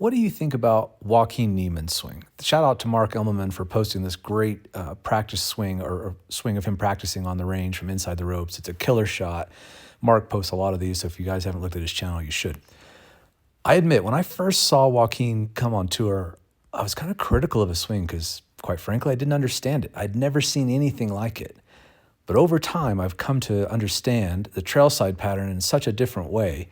what do you think about Joaquin Niemann's swing? Shout out to Mark Elmerman for posting this great practice swing or swing of him practicing on the range from inside the ropes. It's a killer shot. Mark posts a lot of these, so if you guys haven't looked at his channel, you should. I admit, when I first saw Joaquin come on tour, I was kind of critical of his swing because, quite frankly, I didn't understand it. I'd never seen anything like it. But over time, I've come to understand the trail side pattern in such a different way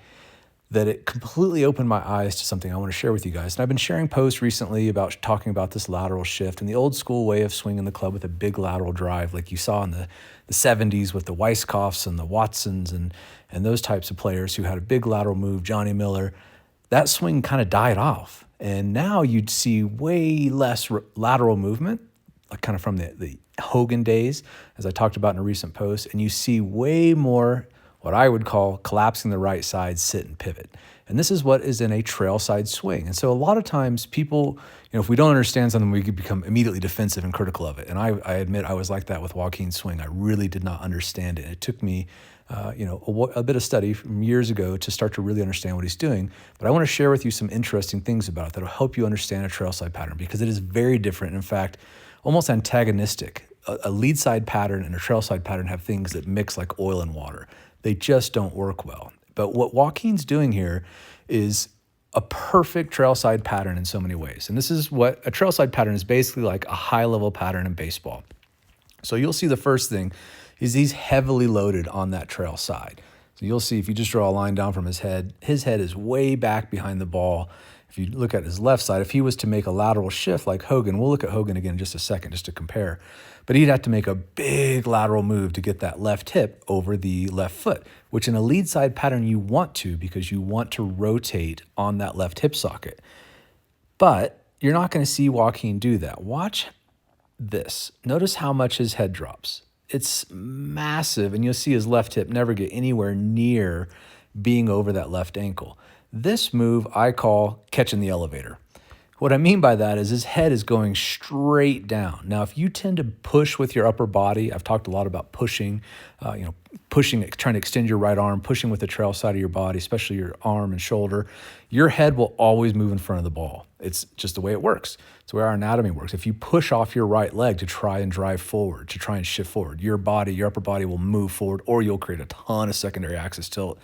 that it completely opened my eyes to something I want to share with you guys. And I've been sharing posts recently about talking about this lateral shift and the old school way of swinging the club with a big lateral drive like you saw in the 70s with the Weisskopfs and the Watsons and those types of players who had a big lateral move, Johnny Miller. That swing kind of died off. And now you'd see way less lateral movement, like kind of from the Hogan days, as I talked about in a recent post, and you see way more what I would call collapsing the right side, sit and pivot. And this is what is in a trail side swing. And so a lot of times people, if we don't understand something, we could become immediately defensive and critical of it. And I admit I was like that with Joaquin's swing. I really did not understand it. It took me, a bit of study from years ago to start to really understand what he's doing. But I want to share with you some interesting things about it that'll help you understand a trail side pattern because it is very different. In fact, almost antagonistic. A lead side pattern and a trail side pattern have things that mix like oil and water. They just don't work well. But what Joaquin's doing here is a perfect trail side pattern in so many ways. And this is what a trail side pattern is basically like a high level pattern in baseball. So you'll see the first thing is he's heavily loaded on that trail side. So you'll see if you just draw a line down from his head is way back behind the ball. If you look at his left side, if he was to make a lateral shift like Hogan, we'll look at Hogan again in just a second just to compare, but he'd have to make a big lateral move to get that left hip over the left foot, which in a lead side pattern you want to because you want to rotate on that left hip socket. But you're not going to see Joaquin do that. Watch this. Notice how much his head drops. It's massive, and you'll see his left hip never get anywhere near being over that left ankle. This move I call catching the elevator. What I mean by that is his head is going straight down. Now, if you tend to push with your upper body, I've talked a lot about pushing, pushing, trying to extend your right arm, pushing with the trail side of your body, especially your arm and shoulder, your head will always move in front of the ball. It's just the way it works. It's the way our anatomy works. If you push off your right leg to try and drive forward, to try and shift forward, your upper body will move forward, or you'll create a ton of secondary axis tilt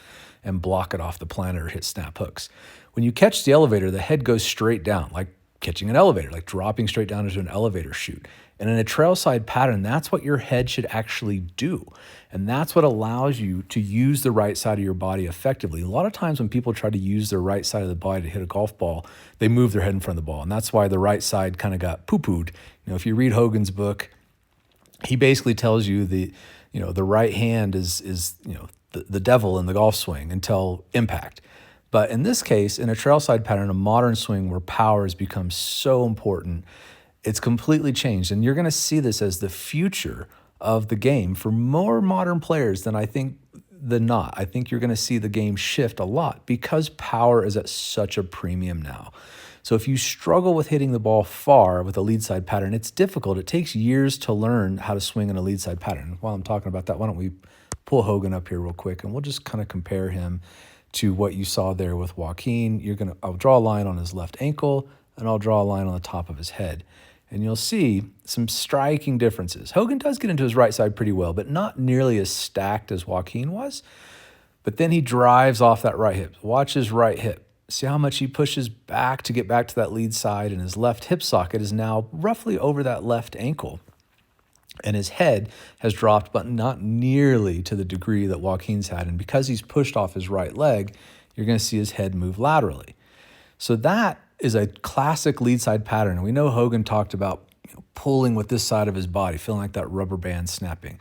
and block it off the planet or hit snap hooks. When you catch the elevator, the head goes straight down, like catching an elevator, like dropping straight down into an elevator chute. And in a trail side pattern, that's what your head should actually do. And that's what allows you to use the right side of your body effectively. A lot of times when people try to use their right side of the body to hit a golf ball, they move their head in front of the ball. And that's why the right side kind of got poo-pooed. If you read Hogan's book, he basically tells you the right hand is the devil in the golf swing until impact. But in this case, in a trail side pattern, a modern swing where power has become so important, it's completely changed. And you're going to see this as the future of the game for more modern players than I think not. I think you're going to see the game shift a lot because power is at such a premium now. So if you struggle with hitting the ball far with a lead side pattern, it's difficult. It takes years to learn how to swing in a lead side pattern. While I'm talking about that, why don't we pull Hogan up here real quick and we'll just kind of compare him to what you saw there with Joaquin. I'll draw a line on his left ankle and I'll draw a line on the top of his head. And you'll see some striking differences. Hogan does get into his right side pretty well, but not nearly as stacked as Joaquin was. But then he drives off that right hip. Watch his right hip. See how much he pushes back to get back to that lead side, and his left hip socket is now roughly over that left ankle. And his head has dropped, but not nearly to the degree that Joaquin's had. And because he's pushed off his right leg, you're going to see his head move laterally. So that is a classic lead side pattern. And we know Hogan talked about pulling with this side of his body, feeling like that rubber band snapping.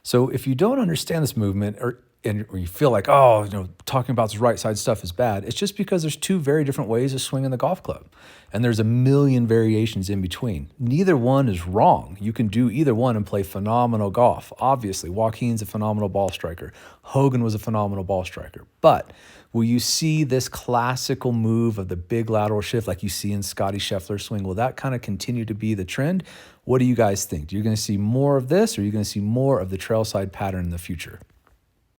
So if you don't understand this movement or you feel like, talking about this right side stuff is bad, it's just because there's two very different ways of swinging the golf club. And there's a million variations in between. Neither one is wrong. You can do either one and play phenomenal golf. Obviously, Joaquin's a phenomenal ball striker. Hogan was a phenomenal ball striker. But will you see this classical move of the big lateral shift like you see in Scotty Scheffler's swing? Will that kind of continue to be the trend? What do you guys think? Are you going to see more of this, or are you going to see more of the trail side pattern in the future?